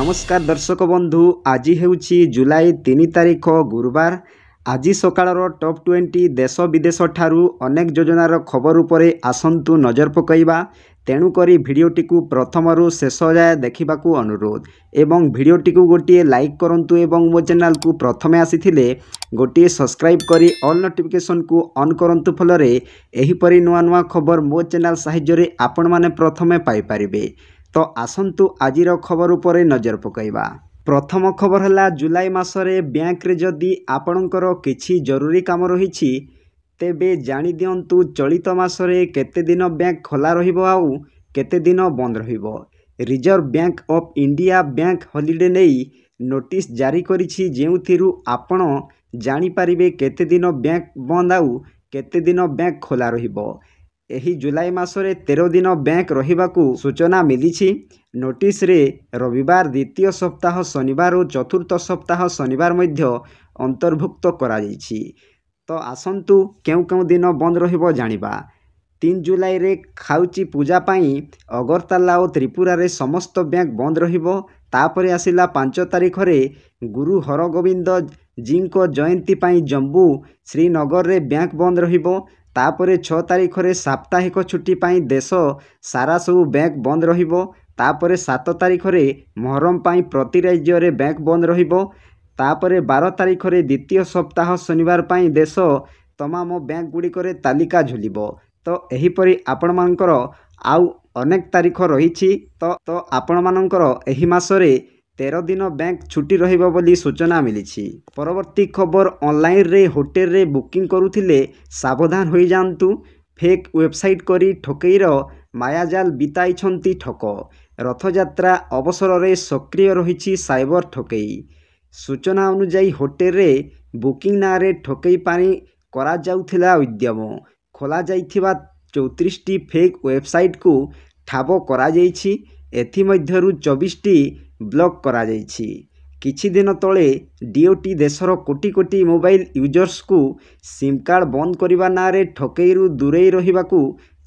नमस्कार दर्शक बंधु आज हेउछि जुलाई 3 तारिख गुरुवार। आज सकाळर टॉप 20 देश विदेश ठारू अनेक योजनार खबर उपरे आसंतु नजर पकईबा। तेणुकरी भिडियोटी को प्रथमरु शेष जाए देखिबाकू अनुरोध एवं भिडियोटी को गोटे लाइक करंतु एवं मो चैनल को प्रथमे आसीथिले गोटे सब्सक्राइब करी ऑल नोटिफिकेशन को ऑन करंतु फलरे एहिपरि नुआ नुआ खबर मो चैनल साहाय्य रे आपण माने प्रथमे पाई परिबे। तो आसंतु आजिर खबर उपरे नजर पकईबा। प्रथम खबर है जुलाई मासरे बैंक रे जदि आपणकर किछि जरूरी काम रहिछि तेबे जानि दियंतु चलित मासरे केते दिन बैंक खोला रहिबो आउ केते दिन बंद रहिबो। Reserve bank of India bank holiday नेई नोटिस जारी करिछि जेउथिरु आपण जानि परिबे केते दिन बैंक बंद आउ केते दिन बैंक खोला रहिबो। एही जुलाई मासरे 13 दिन बैंक रहिबाकू सूचना मिलिछि। नोटिस रे रविवार द्वितीय सप्ताह शनिवार और चतुर्थ सप्ताह शनिवार मध्य अंतर्भुक्त करा जाइछि। तो आसंतु केउ केउ दिन बंद रहिबो जानिबा। 3 जुलाई रे खाउची पूजा पाई अगरतला और त्रिपुरा रे समस्त बैंक बंद रहिबो। तापरे आसिला 5 तारिख रे गुरु हरगोविंद जी को जयंती पाई जम्मू श्रीनगर रे बैंक बंद रहिबो। तापरे 6 तारिख रे साप्ताहिक छुट्टी पाई देश सारा सब बैंक बंद रहिबो। तापरे 7 तारिख रे मोहरम पाई प्रति राज्य रे बैंक बंद रहिबो। तापरे 12 तारिख रे द्वितीय सप्ताह शनिवार पाई देश तमाम बैंक गुडी करे तालिका झुलिबो। तो एहिपरि आपण मानकर आउ अनेक तारिख रहिछि। तो आपण मानकर एही मासरे 13 दिन बैंक छुट्टी रहिबो बोली सूचना मिलिछि। परवर्ती खबर ऑनलाइन रे होटल रे बुकिंग करुथिले सावधान होई जांतु। फेक वेबसाइट करी ठकेईर मायाजाल बिताइछंती ठक। रथयात्रा अवसर रे सक्रिय रहिछि साइबर ठकेई। सूचना अनुसार होटल रे बुकिंग ना रे ठकेई पानी करा जाउथिला उद्यम। खोला जाइथिबा 34 टी फेक वेबसाइट को ठाब करा जाइछि। एथि मध्यरु 24 टी ब्लॉक करा जाइछि। किछि दिन तले डीओटी देशर कोटी कोटी मोबाइल यूजर्स को सिम कार्ड बंद करिबा ना रे ठकेईरु दूरेई रहिबाकू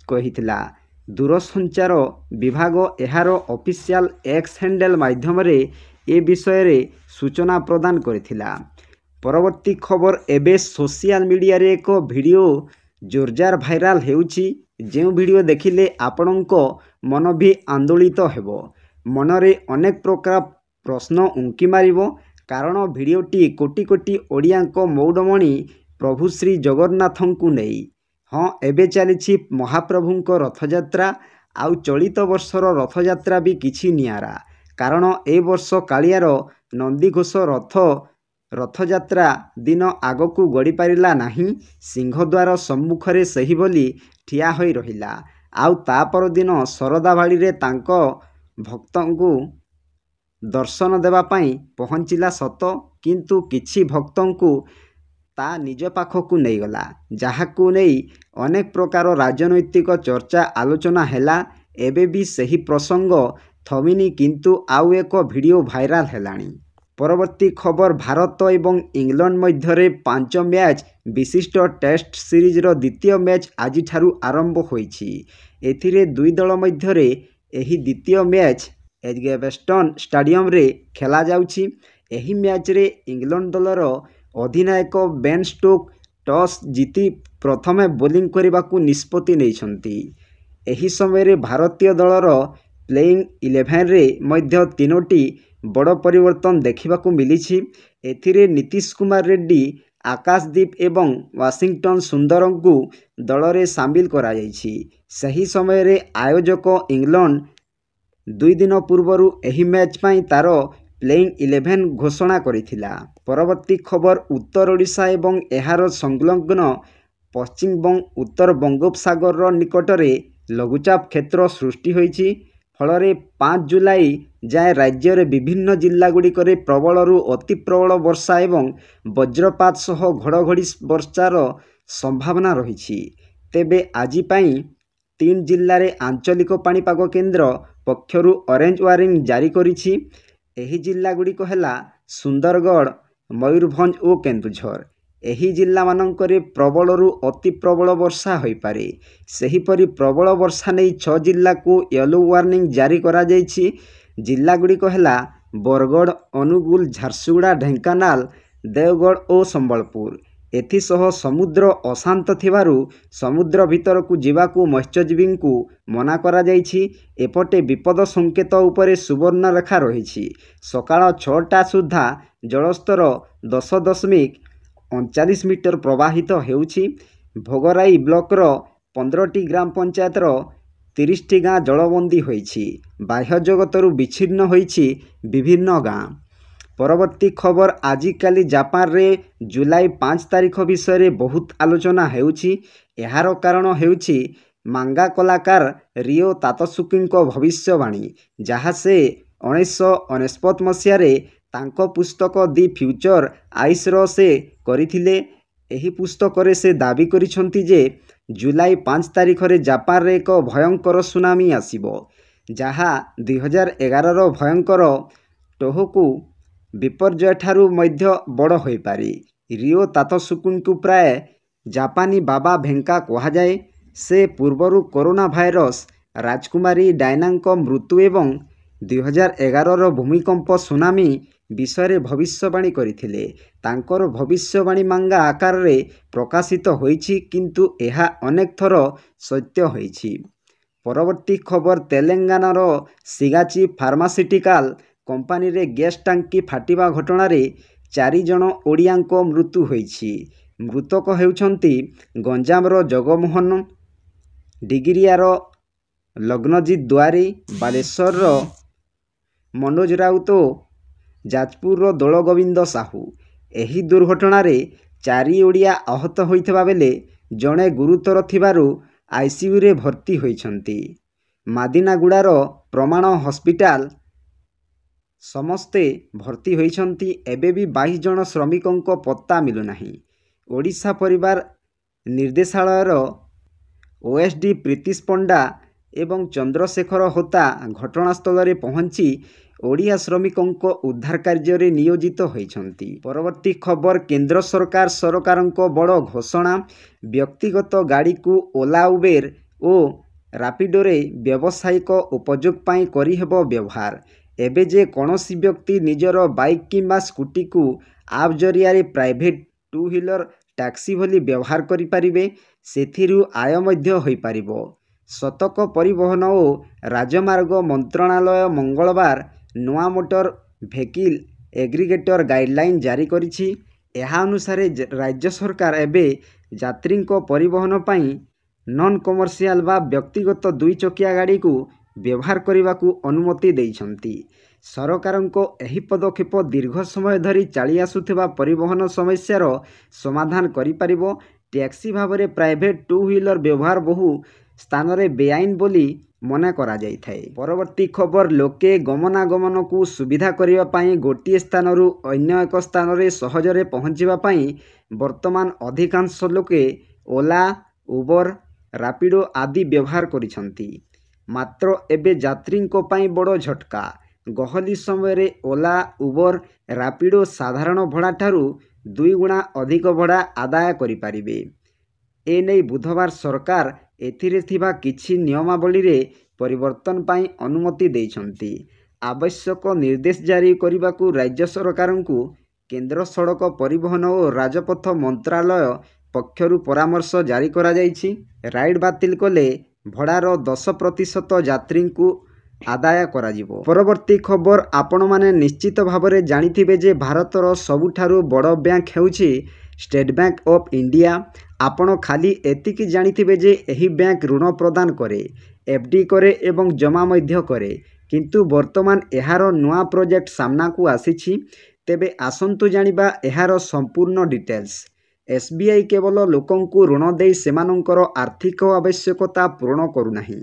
कहिथिला। दूरसंचार विभाग एहार ऑफिशियल एक्स हैंडल माध्यम रे ए विषय रे सूचना प्रदान करिथिला। परवर्ती खबर एबे सोशल मीडिया रे एक वीडियो जोरजार भाइराल हेउछि। जेउ वीडियो देखिले आपणको मन भी आंदोलित हेबो। मनरे अनेक प्रकार प्रश्न उंकी मारिबो। कारण वीडियोटी कोटी कोटी ओडिया को मौडमणि प्रभु श्री जगन्नाथंकु नेई। हाँ एबे चलिछि महाप्रभुंको रथयात्रा। आउ चलित वर्षर रथयात्रा भी किछि नियारा। कारण ए वर्ष कालियार नंदीघोष रथयात्रा दिन आगकू गड़ी पारिला नाही। सिंहद्वार सम्मुखरे सही बोली ठिया होई रहिला। आउ ता पर दिन शरदा भाड़ी रे तांको भक्तंकु दर्शन देवा पाई पहुँचिला सत, किंतु किछि भक्तंकु ता निज पाखकू नहीं गला। जहाकू नहीं अनेक प्रकार राजनैतिक चर्चा आलोचना हैला। एबे भी सही प्रसंग थमिनी, किंतु आउ एक वीडियो भाइराल हेलानी। परवर्ती खबर भारत एवं इंग्लैंड मध्यरे 5 मैच विशिष्ट टेस्ट सीरीज रो द्वितीय मैच आज ठारू आरंभ होईछि। एथिरे दुई दल मध्यरे एही द्वितीय मैच एजबेस्टन स्टेडियम रे खेला जाउछि। एही मैच रे इंग्लैंड दलर अधिनायक बेन स्टोक टॉस जीति प्रथमे बोलिंग करबाकू निष्पत्ति नैछंती। एही समय रे भारतीय दलर प्लेइंग 11 रे मध्य 3टी बड़ परिवर्तन देखिबाकू मिलिछि। एथिरे नीतीश कुमार रेड्डी, आकाशदीप एवं वाशिंगटन सुंदरंकू दल रे शामिल करा जाइछि। सही समय रे आयोजक इंग्लैंड 2 दिन पूर्वरु एही मैच पाई तार प्लेइंग 11 घोषणा करिथिला। परवर्ती खबर उत्तर ओडिशा एवं एहार संलग्न पश्चिम उत्तर बंगोपसागर निकटरे लघुचाप क्षेत्र सृष्टि होईछि। फलरे 5 जुलाई जाए राज्य रे विभिन्न जिला गुड़िकरे प्रबलरु अति प्रबल वर्षा एवं वज्रपात सह घड़घड़ी वर्षार संभावना रही। तेबे आज पाई 3 जिल्ला रे आंचलिक पाणीपाग केन्द्र पक्षरु ऑरेंज वार्निंग जारी करिछि। एही जिल्ला गुड़िक हैला सुंदरगढ़, मयूरभंज और केन्दुझर। एही जिल्ला मानकरे प्रबलरु अति प्रबल वर्षा होई पारे। सेहीपरि प्रबल वर्षा नहीं 6 जिल्ला को येलो वार्निंग जारी करा जाइछि। जिल्ला गुड़िक हैला ବରଗଡ଼, ଅନୁଗୁଳ, ଝାରସୁଗୁଡ଼ା, ଢେଙ୍କାନାଳ, ଦେଓଗଡ଼ ଓ ସମ୍ବଲପୁର। ଏଥିସହ ସମୁଦ୍ର ଅଶାନ୍ତ ଥିବାରୁ ସମୁଦ୍ର ଭିତରକୁ ଯିବାକୁ ମତ୍ସ୍ୟଜୀବୀଙ୍କୁ ମନା କରାଯାଇଛି। ଏପଟେ ବିପଦ ସଂକେତ ଉପରେ ସୁବର୍ଣ୍ଣରେଖା ରହିଛି। ସକାଳ 6ଟା ସୁଦ୍ଧା ଜଳସ୍ତର 10.39 ମିଟର ପ୍ରବାହିତ ହେଉଛି। ଭୋଗରାଇ ବ୍ଲକର 15ଟି ଗ୍ରାମ ପଞ୍ଚାୟତର 30ଟି ଗାଁ ଜଳବନ୍ଦୀ ହୋଇଛି। ବାହ୍ୟ ଜଗତରୁ ବିଚ୍ଛିନ୍ନ ହୋଇଛି ବିଭିନ୍ନ ଗାଁ। ପରବର୍ତ୍ତୀ ଖବର, ଆଜିକାଲି ଜାପାନରେ ଜୁଲାଇ 5 ତାରିଖ ବିଷୟରେ ବହୁତ ଆଲୋଚନା ହେଉଛି। ଏହାର କାରଣ ହେଉଛି ମାଙ୍ଗା କଳାକାର ରିଓ ତାତସୁକିଙ୍କ ଭବିଷ୍ୟବାଣୀ, ଯାହା ସେ 1999 ମସିହାରେ ତାଙ୍କ ପୁସ୍ତକ ଦି ଫ୍ୟୁଚର ଆଇସ୍ର ସେ କରିଥିଲେ। ଏହି ପୁସ୍ତକରେ ସେ ଦାବି କରିଛନ୍ତି ଯେ ଜୁଲାଇ 5 ତାରିଖରେ ଜାପାନରେ ଏକ ଭୟଙ୍କର ସୁନାମି ଆସିବ, ଯାହା 2011ର ଭୟଙ୍କର ଟୋହୋକୁ ବିପର୍ଯ୍ୟୟଠାରୁ ମଧ୍ୟ ବଡ଼ ହୋଇପାରେ। ରିଓ ତାତସୁକିଙ୍କୁ ପ୍ରାୟ ଜାପାନୀ ବାବା ଭେଙ୍କା କୁହାଯାଏ। ସେ ପୂର୍ବରୁ କରୋନା ଭାଇରସ୍, ରାଜକୁମାରୀ ଡାଇନାଙ୍କ ମୃତ୍ୟୁ ଏବଂ 2011ର ଭୂମିକମ୍ପ ସୁନାମି ବିଷୟରେ ଭବିଷ୍ୟବାଣୀ କରିଥିଲେ। ତାଙ୍କର ଭବିଷ୍ୟବାଣୀ ମାଙ୍ଗା ଆକାରରେ ପ୍ରକାଶିତ ହୋଇଛି, କିନ୍ତୁ ଏହା ଅନେକ ଥର ସତ୍ୟ ହୋଇଛି। ପରବର୍ତ୍ତୀ ଖବର, ତେଲେଙ୍ଗାନାର ସିଗାଚି ଫାର୍ମାସ୍ୟୁଟିକାଲ କମ୍ପାନୀରେ ଗ୍ୟାସ୍ ଟାଙ୍କି ଫାଟିବା ଘଟଣାରେ 4 ଜଣ ଓଡ଼ିଆଙ୍କ ମୃତ୍ୟୁ ହୋଇଛି। ମୃତକ ହେଉଛନ୍ତି ଗଞ୍ଜାମର ଜଗମୋହନ, ଡିଗିରିଆର ଲଗ୍ନଜିତ ଦୁଆରୀ, ବାଲେଶ୍ୱରର ମନୋଜ ରାଉତ ଓ ଯାଜପୁରର ଦୋଳଗୋବିନ୍ଦ ସାହୁ। ଏହି ଦୁର୍ଘଟଣାରେ 4 ଓଡ଼ିଆ ଆହତ ହୋଇଥିବା ବେଳେ ଜଣେ ଗୁରୁତର ଥିବାରୁ ଆଇସିୟୁରେ ଭର୍ତ୍ତି ହୋଇଛନ୍ତି। ମାଦିନାଗୁଡ଼ାର ପ୍ରମାଣ ହସ୍ପିଟାଲ ସମସ୍ତେ ଭର୍ତ୍ତି ହୋଇଛନ୍ତି। ଏବେ ବି 22 ଜଣ ଶ୍ରମିକଙ୍କ ପତ୍ତା ମିଳୁନାହିଁ। ଓଡ଼ିଶା ପରିବାର ନିର୍ଦ୍ଦେଶାଳୟର ଓଏସଡି ପ୍ରୀତିଶ ପଣ୍ଡା ଏବଂ ଚନ୍ଦ୍ରଶେଖର ହୋତା ଘଟଣାସ୍ଥଳରେ ପହଞ୍ଚି ଓଡ଼ିଆ ଶ୍ରମିକଙ୍କ ଉଦ୍ଧାର କାର୍ଯ୍ୟରେ ନିୟୋଜିତ ହୋଇଛନ୍ତି। ପରବର୍ତ୍ତୀ ଖବର, କେନ୍ଦ୍ର ସରକାରଙ୍କ ବଡ଼ ଘୋଷଣା, ବ୍ୟକ୍ତିଗତ ଗାଡ଼ିକୁ ଓଲା, ଉବେର ଓ ରାପିଡୋରେ ବ୍ୟବସାୟିକ ଉପଯୋଗ ପାଇଁ କରିହେବ ବ୍ୟବହାର। ଏବେ ଯେ କୌଣସି ବ୍ୟକ୍ତି ନିଜର ବାଇକ୍ କିମ୍ବା ସ୍କୁଟିକୁ ଆପ୍ ଜରିଆରେ ପ୍ରାଇଭେଟ୍ ଟୁ ହ୍ୱିଲର ଟ୍ୟାକ୍ସି ଭଳି ବ୍ୟବହାର କରିପାରିବେ। ସେଥିରୁ ଆୟ ମଧ୍ୟ ହୋଇପାରିବ। ସତକ ପରିବହନ ଓ ରାଜମାର୍ଗ ମନ୍ତ୍ରଣାଳୟ ମଙ୍ଗଳବାର ନୂଆ ମୋଟର ଭେହିକିଲ ଏଗ୍ରିଗେଟର ଗାଇଡଲାଇନ ଜାରି କରିଛି। ଏହା ଅନୁସାରେ ରାଜ୍ୟ ସରକାର ଏବେ ଯାତ୍ରୀଙ୍କ ପରିବହନ ପାଇଁ ନନ୍ କମର୍ସିଆଲ ବା ବ୍ୟକ୍ତିଗତ 2 ଚକିଆ ଗାଡ଼ିକୁ ବ୍ୟବହାର କରିବାକୁ ଅନୁମତି ଦେଇଛନ୍ତି। ସରକାରଙ୍କ ଏହି ପଦକ୍ଷେପ ଦୀର୍ଘ ସମୟ ଧରି ଚାଲି ଆସୁଥିବା ପରିବହନ ସମସ୍ୟାର ସମାଧାନ କରିପାରିବ। ଟ୍ୟାକ୍ସି ଭାବରେ ପ୍ରାଇଭେଟ୍ ଟୁ ହ୍ୱିଲର ବ୍ୟବହାର ବହୁ ସ୍ଥାନରେ ବେଆଇନ ବୋଲି ମନେ କରାଯାଇଥାଏ। ପରବର୍ତ୍ତୀ ଖବର, ଲୋକେ ଗମନାଗମନକୁ ସୁବିଧା କରିବା ପାଇଁ ଗୋଟିଏ ସ୍ଥାନରୁ ଅନ୍ୟ ଏକ ସ୍ଥାନରେ ସହଜରେ ପହଞ୍ଚିବା ପାଇଁ ବର୍ତ୍ତମାନ ଅଧିକାଂଶ ଲୋକେ ଓଲା, ଉବର, ରାପିଡୋ ଆଦି ବ୍ୟବହାର କରିଛନ୍ତି। ମାତ୍ର ଏବେ ଯାତ୍ରୀଙ୍କ ପାଇଁ ବଡ଼ ଝଟକା। ଗହଳି ସମୟରେ ଓଲା, ଉବର, ରାପିଡୋ ସାଧାରଣ ଭଡ଼ାଠାରୁ 2 ଗୁଣା ଅଧିକ ଭଡ଼ା ଆଦାୟ କରିପାରିବେ। ଏନେଇ ବୁଧବାର ସରକାର ଏଥିରେ ଥିବା କିଛି ନିୟମାବଳୀରେ ପରିବର୍ତ୍ତନ ପାଇଁ ଅନୁମତି ଦେଇଛନ୍ତି। ଆବଶ୍ୟକ ନିର୍ଦ୍ଦେଶ ଜାରି କରିବାକୁ ରାଜ୍ୟ ସରକାରଙ୍କୁ କେନ୍ଦ୍ର ସଡ଼କ ପରିବହନ ଓ ରାଜପଥ ମନ୍ତ୍ରଣାଳୟ ପକ୍ଷରୁ ପରାମର୍ଶ ଜାରି କରାଯାଇଛି। ରାଇଡ୍ ବାତିଲ କଲେ ଭଡ଼ାର 10% ଯାତ୍ରୀଙ୍କୁ ଆଦାୟ କରାଯିବ। ପରବର୍ତ୍ତୀ ଖବର, ଆପଣମାନେ ନିଶ୍ଚିତ ଭାବରେ ଜାଣିଥିବେ ଯେ ଭାରତର ସବୁଠାରୁ ବଡ଼ ବ୍ୟାଙ୍କ ହେଉଛି ଷ୍ଟେଟ୍ ବ୍ୟାଙ୍କ ଅଫ୍ ଇଣ୍ଡିଆ। ଆପଣ ଖାଲି ଏତିକି ଜାଣିଥିବେ ଯେ ଏହି ବ୍ୟାଙ୍କ ଋଣ ପ୍ରଦାନ କରେ, ଏଫ୍ଡି କରେ ଏବଂ ଜମା ମଧ୍ୟ କରେ। କିନ୍ତୁ ବର୍ତ୍ତମାନ ଏହାର ନୂଆ ପ୍ରୋଜେକ୍ଟ ସାମ୍ନାକୁ ଆସିଛି। ତେବେ ଆସନ୍ତୁ ଜାଣିବା ଏହାର ସମ୍ପୂର୍ଣ୍ଣ ଡିଟେଲ୍ସ। ଏସ୍ବିଆଇ କେବଳ ଲୋକଙ୍କୁ ଋଣ ଦେଇ ସେମାନଙ୍କର ଆର୍ଥିକ ଆବଶ୍ୟକତା ପୂରଣ କରୁନାହିଁ,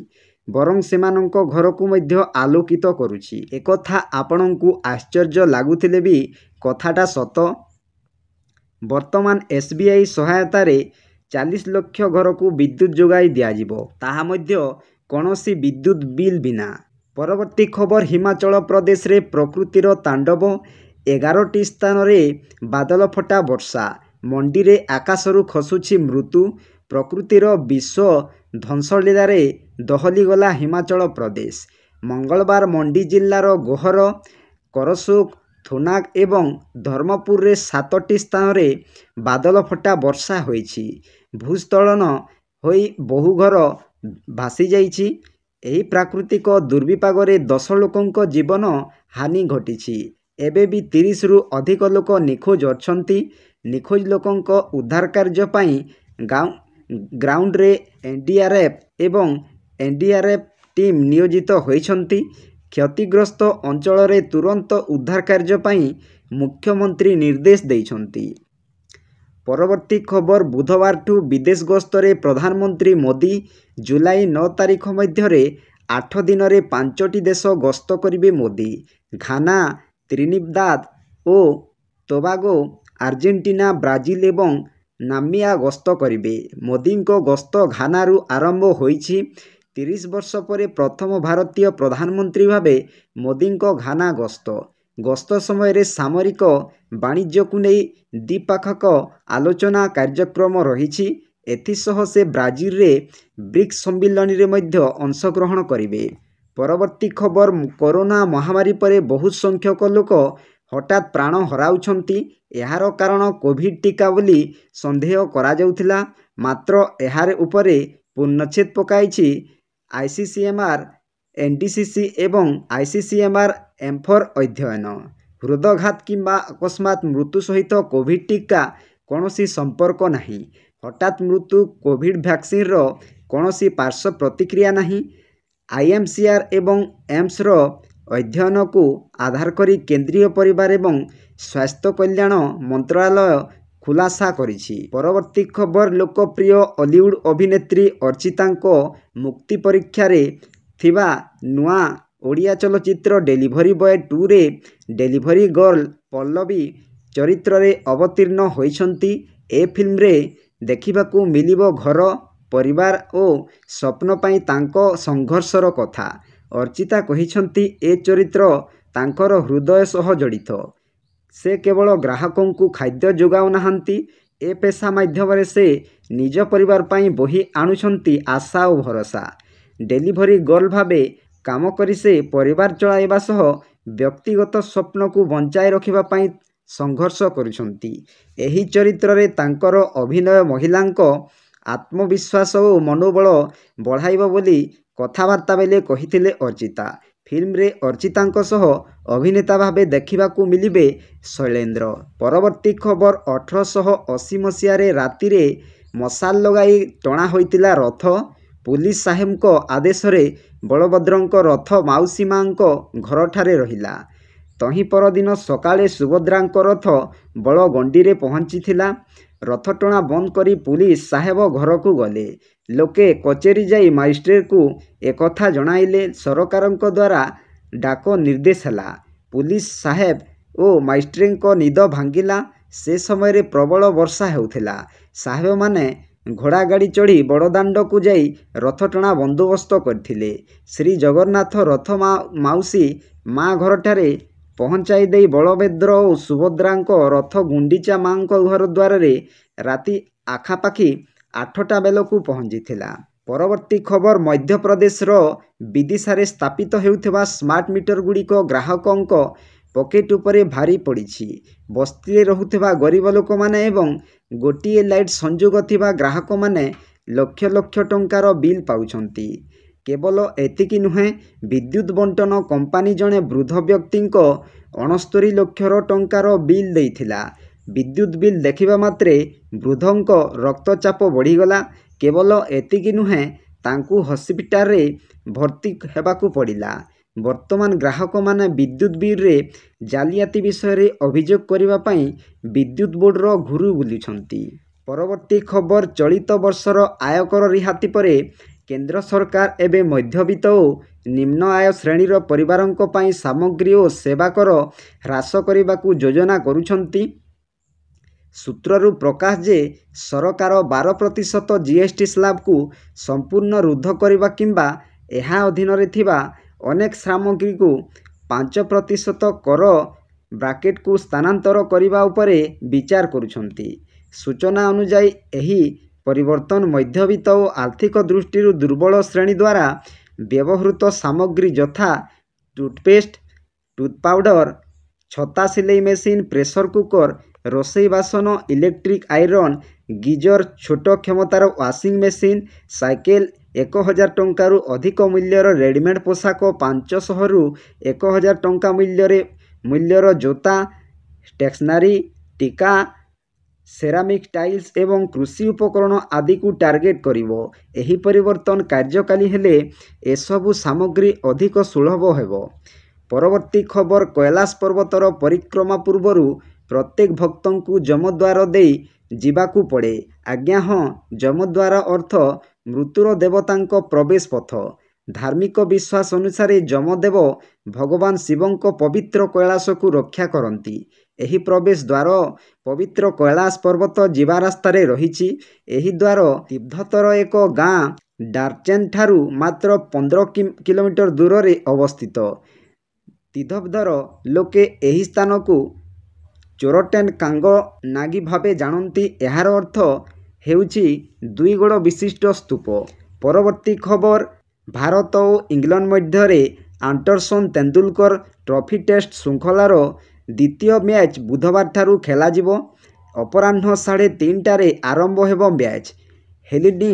ବରଂ ସେମାନଙ୍କ ଘରକୁ ମଧ୍ୟ ଆଲୋକିତ କରୁଛି। ଏକଥା ଆପଣଙ୍କୁ ଆଶ୍ଚର୍ଯ୍ୟ ଲାଗୁଥିଲେ ବି କଥାଟା ସତ। ବର୍ତ୍ତମାନ ଏସ୍ବିଆଇ ସହାୟତାରେ 40 ଲକ୍ଷ ଘରକୁ ବିଦ୍ୟୁତ୍ ଯୋଗାଇ ଦିଆଯିବ, ତାହା ମଧ୍ୟ କୌଣସି ବିଦ୍ୟୁତ୍ ବିଲ୍ ବିନା। ପରବର୍ତ୍ତୀ ଖବର, ହିମାଚଳ ପ୍ରଦେଶରେ ପ୍ରକୃତିର ତାଣ୍ଡବ, 11ଟି ସ୍ଥାନରେ ବାଦଲଫଟା ବର୍ଷା, ମଣ୍ଡିରେ ଆକାଶରୁ ଖସୁଛି ମୃତ୍ୟୁ। ପ୍ରକୃତିର ବିଶ୍ୱ ଧ୍ୱଂସଲୀଳାରେ ଦୋହଲିଗଲା ହିମାଚଳ ପ୍ରଦେଶ। ମଙ୍ଗଳବାର ମଣ୍ଡି ଜିଲ୍ଲାର ଗୋହର କରସୁକ, ଥୁନାଗ ଏବଂ ଧର୍ମପୁରରେ 7ଟି ସ୍ଥାନରେ ବାଦଲ ଫଟା ବର୍ଷା ହୋଇଛି। ଭୂସ୍ଖଳନ ହୋଇ ବହୁ ଘର ଭାସିଯାଇଛି। ଏହି ପ୍ରାକୃତିକ ଦୁର୍ବିପାକରେ 10 ଲୋକଙ୍କ ଜୀବନ ହାନି ଘଟିଛି। ଏବେ ବି 30ରୁ ଅଧିକ ଲୋକ ନିଖୋଜ ଅଛନ୍ତି। ନିଖୋଜ ଲୋକଙ୍କ ଉଦ୍ଧାର କାର୍ଯ୍ୟ ପାଇଁ ଗ୍ରାଉଣ୍ଡରେ ଏନଡିଆରଏଫ ଏବଂ ଏନଡିଆରଏଫ ଟିମ୍ ନିୟୋଜିତ ହୋଇଛନ୍ତି। କ୍ଷତିଗ୍ରସ୍ତ ଅଞ୍ଚଳରେ ତୁରନ୍ତ ଉଦ୍ଧାର କାର୍ଯ୍ୟ ପାଇଁ ମୁଖ୍ୟମନ୍ତ୍ରୀ ନିର୍ଦ୍ଦେଶ ଦେଇଛନ୍ତି। ପରବର୍ତ୍ତୀ ଖବର ବୁଧବାରଠୁ ବିଦେଶ ଗସ୍ତରେ ପ୍ରଧାନମନ୍ତ୍ରୀ ମୋଦି। ଜୁଲାଇ 9 ତାରିଖ ମଧ୍ୟରେ 8 ଦିନରେ 5ଟି ଦେଶ ଗସ୍ତ କରିବେ ମୋଦି। ଘାନା, ତ୍ରିନିଦାଦ ଓ ଟୋବାଗୋ, ଆର୍ଜେଣ୍ଟିନା, ବ୍ରାଜିଲ ଏବଂ ନାମିବିଆ ଗସ୍ତ କରିବେ। ମୋଦିଙ୍କ ଗସ୍ତ ଘାନାରୁ ଆରମ୍ଭ ହୋଇଛି। 30 ବର୍ଷ ପରେ ପ୍ରଥମ ଭାରତୀୟ ପ୍ରଧାନମନ୍ତ୍ରୀ ଭାବେ ମୋଦିଙ୍କ ଘାନା ଗସ୍ତ ସମୟରେ ସାମରିକ ବାଣିଜ୍ୟକୁ ନେଇ ଦ୍ୱିପାକ୍ଷିକ ଆଲୋଚନା କାର୍ଯ୍ୟକ୍ରମ ରହିଛି। ଏଥିସହ ସେ ବ୍ରାଜିଲରେ ବ୍ରିକ୍ସ ସମ୍ମିଳନୀରେ ମଧ୍ୟ ଅଂଶଗ୍ରହଣ କରିବେ। ପରବର୍ତ୍ତୀ ଖବର କରୋନା ମହାମାରୀ ପରେ ବହୁ ସଂଖ୍ୟକ ଲୋକ ହଠାତ୍ ପ୍ରାଣ ହରାଉଛନ୍ତି। ଏହାର କାରଣ କୋଭିଡ ଟିକା ବୋଲି ସନ୍ଦେହ କରାଯାଉଥିଲା। ମାତ୍ର ଏହାର ଉପରେ ପୂର୍ଣ୍ଣଚ୍ଛେଦ ପକାଇଛି ଆଇସିସିଏମଆର, ଏନସିଡିସି ଏବଂ ଆଇସିସିଏମଆର ଏମ୍ଫର ଅଧ୍ୟୟନ। ହୃଦଘାତ କିମ୍ବା ଅକସ୍ମାତ୍ ମୃତ୍ୟୁ ସହିତ କୋଭିଡ ଟିକା କୌଣସି ସମ୍ପର୍କ ନାହିଁ। ହଠାତ୍ ମୃତ୍ୟୁ କୋଭିଡ ଭ୍ୟାକ୍ସିନର କୌଣସି ପାର୍ଶ୍ୱ ପ୍ରତିକ୍ରିୟା ନାହିଁ। ଆଇଏମସିଆର ଏବଂ ଏମ୍ସର ଅଧ୍ୟୟନକୁ ଆଧାର କରି କେନ୍ଦ୍ରୀୟ ପରିବାର ଏବଂ ସ୍ୱାସ୍ଥ୍ୟ କଲ୍ୟାଣ ମନ୍ତ୍ରଣାଳୟ ଖୁଲାସା କରିଛି। ପରବର୍ତ୍ତୀ ଖବର ଲୋକପ୍ରିୟ ଅଲିଉଡ ଅଭିନେତ୍ରୀ ଅର୍ଚ୍ଚିତାଙ୍କ ମୁକ୍ତି ପରୀକ୍ଷାରେ ଥିବା ନୂଆ ଓଡ଼ିଆ ଚଳଚ୍ଚିତ୍ର ଡେଲିଭରି ବୟ 2ରେ ଡେଲିଭରି ଗର୍ଲ ପଲ୍ଲବୀ ଚରିତ୍ରରେ ଅବତୀର୍ଣ୍ଣ ହୋଇଛନ୍ତି। ଏ ଫିଲ୍ମରେ ଦେଖିବାକୁ ମିଳିବ ଘର, ପରିବାର ଓ ସ୍ୱପ୍ନ ପାଇଁ ତାଙ୍କ ସଂଘର୍ଷର କଥା। ଅର୍ଚ୍ଚିତା କହିଛନ୍ତି ଏ ଚରିତ୍ର ତାଙ୍କର ହୃଦୟ ସହ ଜଡ଼ିତ। ସେ କେବଳ ଗ୍ରାହକଙ୍କୁ ଖାଦ୍ୟ ଯୋଗାଉ ନାହାନ୍ତି, ଏ ପେଶା ମାଧ୍ୟମରେ ସେ ନିଜ ପରିବାର ପାଇଁ ବୋହି ଆଣୁଛନ୍ତି ଆଶା ଓ ଭରସା। ଡେଲିଭରି ଗର୍ଲ ଭାବେ କାମ କରି ସେ ପରିବାର ଚଳାଇବା ସହ ବ୍ୟକ୍ତିଗତ ସ୍ୱପ୍ନକୁ ବଞ୍ଚାଇ ରଖିବା ପାଇଁ ସଂଘର୍ଷ କରୁଛନ୍ତି। ଏହି ଚରିତ୍ରରେ ତାଙ୍କର ଅଭିନୟ ମହିଳାଙ୍କ ଆତ୍ମବିଶ୍ୱାସ ଓ ମନୋବଳ ବଢ଼ାଇବ ବୋଲି କଥାବାର୍ତ୍ତା ବେଳେ କହିଥିଲେ ଅର୍ଚ୍ଚିତା। ଫିଲ୍ମରେ ଅର୍ଚ୍ଚିତାଙ୍କ ସହ ଅଭିନେତା ଭାବେ ଦେଖିବାକୁ ମିଳିବେ ଶୈଳେନ୍ଦ୍ର। ପରବର୍ତ୍ତୀ ଖବର 1880 ମସିହାରେ ରାତିରେ ମଶାଲ ଲଗାଇ ଟଣା ହୋଇଥିଲା ରଥ। ପୁଲିସ ସାହେବଙ୍କ ଆଦେଶରେ ବଳଭଦ୍ରଙ୍କ ରଥ ମାଉସୀ ମାଙ୍କ ଘରଠାରେ ରହିଲା। ତହିଁ ପରଦିନ ସକାଳେ ସୁଭଦ୍ରାଙ୍କ ରଥ ବଳଗଣ୍ଡିରେ ପହଞ୍ଚିଥିଲା। ରଥଟଣା ବନ୍ଦ କରି ପୁଲିସ ସାହେବ ଘରକୁ ଗଲେ। ଲୋକେ କଚେରୀ ଯାଇ ମାଜିଷ୍ଟ୍ରେଟଙ୍କୁ ଏକଥା ଜଣାଇଲେ। ସରକାରଙ୍କ ଦ୍ୱାରା ଡାକ ନିର୍ଦ୍ଦେଶ ହେଲା। ପୁଲିସ ସାହେବ ଓ ମାଜିଷ୍ଟ୍ରେଟଙ୍କ ନିଦ ଭାଙ୍ଗିଲା। ସେ ସମୟରେ ପ୍ରବଳ ବର୍ଷା ହେଉଥିଲା। ସାହେବମାନେ ଘୋଡ଼ାଗାଡ଼ି ଚଢ଼ି ବଡ଼ଦାଣ୍ଡକୁ ଯାଇ ରଥଟଣା ବନ୍ଦୋବସ୍ତ କରିଥିଲେ। ଶ୍ରୀଜଗନ୍ନାଥ ରଥ ମାଉସୀ ମା ଘରଠାରେ ପହଞ୍ଚାଇ ଦେଇ ବଳଭଦ୍ର ଓ ସୁଭଦ୍ରାଙ୍କ ରଥ ଗୁଣ୍ଡିଚା ମାଙ୍କ ଘର ଦ୍ୱାରରେ ରାତି ଆଖାପାଖି 8ଟା ବେଳକୁ ପହଞ୍ଚିଥିଲା। ପରବର୍ତ୍ତୀ ଖବର ମଧ୍ୟପ୍ରଦେଶର ବିଦିଶାରେ ସ୍ଥାପିତ ହେଉଥିବା ସ୍ମାର୍ଟ ମିଟରଗୁଡ଼ିକ ଗ୍ରାହକଙ୍କ ପକେଟ ଉପରେ ଭାରି ପଡ଼ିଛି। ବସ୍ତିରେ ରହୁଥିବା ଗରିବ ଲୋକମାନେ ଏବଂ ଗୋଟିଏ ଲାଇଟ୍ ସଂଯୋଗ ଥିବା ଗ୍ରାହକମାନେ ଲକ୍ଷ ଲକ୍ଷ ଟଙ୍କାର ବିଲ୍ ପାଉଛନ୍ତି। କେବଳ ଏତିକି ନୁହେଁ, ବିଦ୍ୟୁତ ବଣ୍ଟନ କମ୍ପାନୀ ଜଣେ ବୃଦ୍ଧ ବ୍ୟକ୍ତିଙ୍କ 69 ଲକ୍ଷ ଟଙ୍କାର ବିଲ୍ ଦେଇଥିଲା। ବିଦ୍ୟୁତ ବିଲ୍ ଦେଖିବା ମାତ୍ରେ ବୃଦ୍ଧଙ୍କ ରକ୍ତଚାପ ବଢ଼ିଗଲା। କେବଳ ଏତିକି ନୁହେଁ, ତାଙ୍କୁ ହସ୍ପିଟାଲରେ ଭର୍ତ୍ତି ହେବାକୁ ପଡ଼ିଲା। ବର୍ତ୍ତମାନ ଗ୍ରାହକମାନେ ବିଦ୍ୟୁତ ବିଲ୍ରେ ଜାଲିଆତି ବିଷୟରେ ଅଭିଯୋଗ କରିବା ପାଇଁ ବିଦ୍ୟୁତ ବୋର୍ଡର ଘୁରୁ ବୁଲୁଛନ୍ତି। ପରବର୍ତ୍ତୀ ଖବର ଚଳିତ ବର୍ଷର ଆୟକର ରିହାତି ପରେ କେନ୍ଦ୍ର ସରକାର ଏବେ ମଧ୍ୟବିତ୍ତ ଓ ନିମ୍ନ ଆୟ ଶ୍ରେଣୀର ପରିବାରଙ୍କ ପାଇଁ ସାମଗ୍ରୀ ଓ ସେବା କର ହ୍ରାସ କରିବାକୁ ଯୋଜନା କରୁଛନ୍ତି। ସୂତ୍ରରୁ ପ୍ରକାଶ ଯେ ସରକାର 12% ଜିଏସଟି ସ୍ଲାବକୁ ସମ୍ପୂର୍ଣ୍ଣ ରୁଦ୍ଧ କରିବା କିମ୍ବା ଏହା ଅଧୀନରେ ଥିବା ଅନେକ ସାମଗ୍ରୀକୁ 5% କର ବ୍ରାକେଟକୁ ସ୍ଥାନାନ୍ତର କରିବା ଉପରେ ବିଚାର କରୁଛନ୍ତି। ସୂଚନା ଅନୁଯାୟୀ ଏହି ପରିବର୍ତ୍ତନ ମଧ୍ୟବିତ୍ତ ଓ ଆର୍ଥିକ ଦୃଷ୍ଟିରୁ ଦୁର୍ବଳ ଶ୍ରେଣୀ ଦ୍ୱାରା ବ୍ୟବହୃତ ସାମଗ୍ରୀ ଯଥା ଟୁଥପେଷ୍ଟ, ଟୁଥ୍ ପାଉଡ଼ର, ଛତା ସିଲେଇ ମେସିନ୍, ପ୍ରେସର କୁକର, ରୋଷେଇ ବାସନ, ଇଲେକ୍ଟ୍ରିକ୍ ଆଇରନ୍, ଗିଜର, ଛୋଟ କ୍ଷମତାର ୱାସିଂ ମେସିନ୍, ସାଇକେଲ, 1000 ଟଙ୍କାରୁ ଅଧିକ ମୂଲ୍ୟର ରେଡିମେଡ୍ ପୋଷାକ, 500ରୁ 1000 ଟଙ୍କା ମୂଲ୍ୟର ଜୋତା, ଷ୍ଟେସନାରୀ, ଟିକା, ସେରାମିକ୍ ଟାଇଲ୍ସ ଏବଂ କୃଷି ଉପକରଣ ଆଦିକୁ ଟାର୍ଗେଟ୍ କରିବ। ଏହି ପରିବର୍ତ୍ତନ କାର୍ଯ୍ୟକାରୀ ହେଲେ ଏସବୁ ସାମଗ୍ରୀ ଅଧିକ ସୁଲଭ ହେବ। ପରବର୍ତ୍ତୀ ଖବର କୈଳାସ ପର୍ବତର ପରିକ୍ରମା ପୂର୍ବରୁ ପ୍ରତ୍ୟେକ ଭକ୍ତଙ୍କୁ ଯମଦ୍ୱାର ଦେଇ ଯିବାକୁ ପଡ଼େ। ଆଜ୍ଞା ହଁ, ଯମଦ୍ୱାର ଅର୍ଥ ମୃତ୍ୟୁର ଦେବତାଙ୍କ ପ୍ରବେଶ ପଥ। ଧାର୍ମିକ ବିଶ୍ୱାସ ଅନୁସାରେ ଯମଦେବ ଭଗବାନ ଶିବଙ୍କ ପବିତ୍ର କୈଳାସକୁ ରକ୍ଷା କରନ୍ତି। ଏହି ପ୍ରବେଶ ଦ୍ୱାର ପବିତ୍ର କୈଳାସ ପର୍ବତ ଯିବା ରାସ୍ତାରେ ରହିଛି। ଏହି ଦ୍ୱାର ତିବ୍ଦତର ଏକ ଗାଁ ଡାର୍ଚେନ୍ ଠାରୁ ମାତ୍ର 15 କିଲୋମିଟର ଦୂରରେ ଅବସ୍ଥିତ। ତିବ୍ଦତର ଲୋକେ ଏହି ସ୍ଥାନକୁ ଚୋରଟେନ୍ କାଙ୍ଗ ନାଗି ଭାବେ ଜାଣନ୍ତି। ଏହାର ଅର୍ଥ ହେଉଛି 2 ଗୋଡ଼ ବିଶିଷ୍ଟ ସ୍ତୂପ। ପରବର୍ତ୍ତୀ ଖବର ଭାରତ ଓ ଇଂଲଣ୍ଡ ମଧ୍ୟରେ ଆଣ୍ଡରସନ୍ ତେନ୍ଦୁଲକର ଟ୍ରଫି ଟେଷ୍ଟ ଶୃଙ୍ଖଳାର ଦ୍ୱିତୀୟ ମ୍ୟାଚ୍ ବୁଧବାରଠାରୁ ଖେଳାଯିବ। ଅପରାହ୍ନ 3:30ଟାରେ ଆରମ୍ଭ ହେବ ମ୍ୟାଚ୍। ହେଡିଂଲି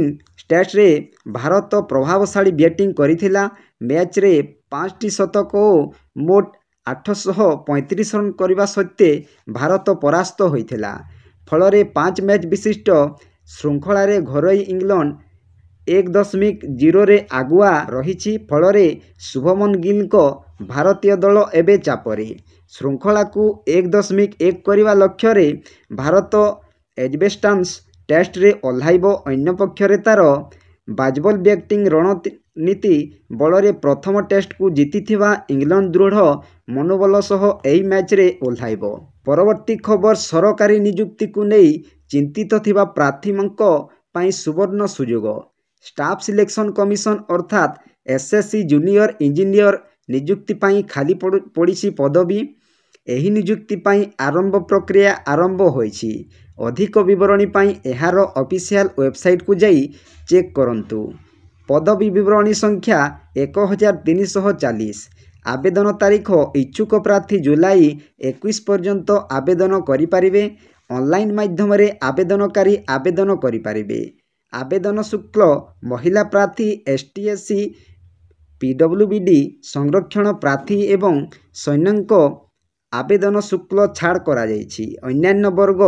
ଟେଷ୍ଟରେ ଭାରତ ପ୍ରଭାବଶାଳୀ ବ୍ୟାଟିଂ କରିଥିଲା। ମ୍ୟାଚ୍ରେ 5ଟି ଶତକ ଓ ମୋଟ 835 ରନ୍ କରିବା ସତ୍ତ୍ୱେ ଭାରତ ପରାସ୍ତ ହୋଇଥିଲା। ଫଳରେ 5 ମ୍ୟାଚ୍ ବିଶିଷ୍ଟ ଶୃଙ୍ଖଳାରେ ଘରୋଇ ଇଂଲଣ୍ଡ 1.0ରେ ଆଗୁଆ ରହିଛି। ଫଳରେ ଶୁଭମନ ଗିଲଙ୍କ ଭାରତୀୟ ଦଳ ଏବେ ଚାପରେ। ଶୃଙ୍ଖଳାକୁ 1.1 କରିବା ଲକ୍ଷ୍ୟରେ ଭାରତ ଏଜବେଷ୍ଟନ୍ ଟେଷ୍ଟରେ ଓହ୍ଲାଇବ। ଅନ୍ୟପକ୍ଷରେ ତାର ବାଜବଲ ବ୍ୟାଟିଂ ରଣନୀତି ବଳରେ ପ୍ରଥମ ଟେଷ୍ଟକୁ ଜିତିଥିବା ଇଂଲଣ୍ଡ ଦୃଢ଼ ମନୋବଳ ସହ ଏହି ମ୍ୟାଚ୍ରେ ଓହ୍ଲାଇବ। ପରବର୍ତ୍ତୀ ଖବର ସରକାରୀ ନିଯୁକ୍ତିକୁ ନେଇ ଚିନ୍ତିତ ଥିବା ପ୍ରାର୍ଥୀଙ୍କ ପାଇଁ ସୁବର୍ଣ୍ଣ ସୁଯୋଗ। ଷ୍ଟାଫ୍ ସିଲେକ୍ସନ କମିଶନ ଅର୍ଥାତ୍ ଏସ୍ଏସ୍ସି ଜୁନିୟର ଇଞ୍ଜିନିୟର ନିଯୁକ୍ତି ପାଇଁ ଖାଲି ପଡ଼ିଛି ପଦବୀ। ଏହି ନିଯୁକ୍ତି ପାଇଁ ଆରମ୍ଭ ପ୍ରକ୍ରିୟା ଆରମ୍ଭ ହୋଇଛି। ଅଧିକ ବିବରଣୀ ପାଇଁ ଏହାର ଅଫିସିଆଲ ୱେବସାଇଟକୁ ଯାଇ ଚେକ୍ କରନ୍ତୁ। ପଦବୀ ବିବରଣୀ ସଂଖ୍ୟା 1340। ଆବେଦନ ତାରିଖ ଇଚ୍ଛୁକ ପ୍ରାର୍ଥୀ ଜୁଲାଇ 21 ପର୍ଯ୍ୟନ୍ତ ଆବେଦନ କରିପାରିବେ। ଅନଲାଇନ୍ ମାଧ୍ୟମରେ ଆବେଦନକାରୀ ଆବେଦନ କରିପାରିବେ। ଆବେଦନ ଶୁଳ୍କ ମହିଳା ପ୍ରାର୍ଥୀ, ST/SC, PWBD ସଂରକ୍ଷଣ ପ୍ରାର୍ଥୀ ଏବଂ ସୈନ୍ୟଙ୍କ ଆବେଦନ ଶୁଳ୍କ ଛାଡ଼ କରାଯାଇଛି। ଅନ୍ୟାନ୍ୟ ବର୍ଗ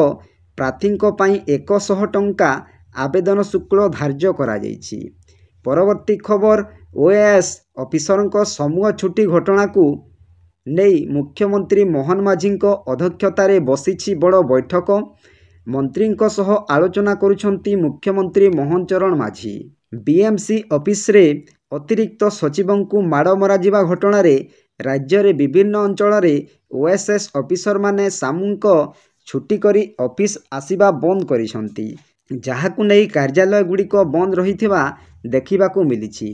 ପ୍ରାର୍ଥୀଙ୍କ ପାଇଁ 100 ଟଙ୍କା ଆବେଦନ ଶୁଳ୍କ ଧାର୍ଯ୍ୟ କରାଯାଇଛି। ପରବର୍ତ୍ତୀ ଖବର OAS ଅଫିସରଙ୍କ ସମୂହ ଛୁଟି ଘଟଣାକୁ ନେଇ ମୁଖ୍ୟମନ୍ତ୍ରୀ ମୋହନ ମାଝୀଙ୍କ ଅଧ୍ୟକ୍ଷତାରେ ବସିଛି ବଡ଼ ବୈଠକ। ମନ୍ତ୍ରୀଙ୍କ ସହ ଆଲୋଚନା କରୁଛନ୍ତି ମୁଖ୍ୟମନ୍ତ୍ରୀ ମୋହନ ଚରଣ ମାଝୀ। BMC ଅଫିସରେ ଅତିରିକ୍ତ ସଚିବଙ୍କୁ ମାଡ଼ ମରାଯିବା ଘଟଣାରେ ରାଜ୍ୟରେ ବିଭିନ୍ନ ଅଞ୍ଚଳରେ OAS ଅଫିସରମାନେ ସାମୂହିକ ଛୁଟି କରି ଅଫିସ ଆସିବା ବନ୍ଦ କରିଛନ୍ତି। ଯାହାକୁ ନେଇ କାର୍ଯ୍ୟାଳୟଗୁଡ଼ିକ ବନ୍ଦ ରହିଥିବା ଦେଖିବାକୁ ମିଳିଛି।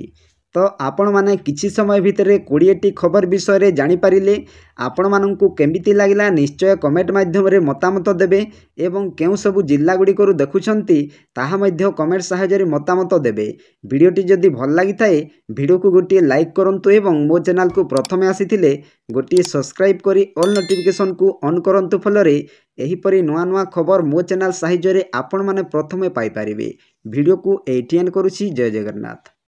ତ ଆପଣମାନେ କିଛି ସମୟ ଭିତରେ 20ଟି ଖବର ବିଷୟରେ ଜାଣିପାରିଲେ। ଆପଣମାନଙ୍କୁ କେମିତି ଲାଗିଲା ନିଶ୍ଚୟ କମେଣ୍ଟ ମାଧ୍ୟମରେ ମତାମତ ଦେବେ ଏବଂ କେଉଁ ସବୁ ଜିଲ୍ଲାଗୁଡ଼ିକରୁ ଦେଖୁଛନ୍ତି ତାହା ମଧ୍ୟ କମେଣ୍ଟ ସାହାଯ୍ୟରେ ମତାମତ ଦେବେ। ଭିଡ଼ିଓଟି ଯଦି ଭଲ ଲାଗିଥାଏ ଭିଡ଼ିଓକୁ ଗୋଟିଏ ଲାଇକ୍ କରନ୍ତୁ ଏବଂ ମୋ ଚ୍ୟାନେଲକୁ ପ୍ରଥମେ ଆସିଥିଲେ ଗୋଟିଏ ସବସ୍କ୍ରାଇବ୍ କରି ଅଲ୍ ନୋଟିଫିକେସନକୁ ଅନ୍ କରନ୍ତୁ। ଫଳରେ ଏହିପରି ନୂଆ ନୂଆ ଖବର ମୋ ଚ୍ୟାନେଲ ସାହାଯ୍ୟରେ ଆପଣମାନେ ପ୍ରଥମେ ପାଇପାରିବେ। ଭିଡ଼ିଓକୁ ଏଇଠି ଏଣ୍ଡ କରୁଛି। ଜୟ ଜଗନ୍ନାଥ।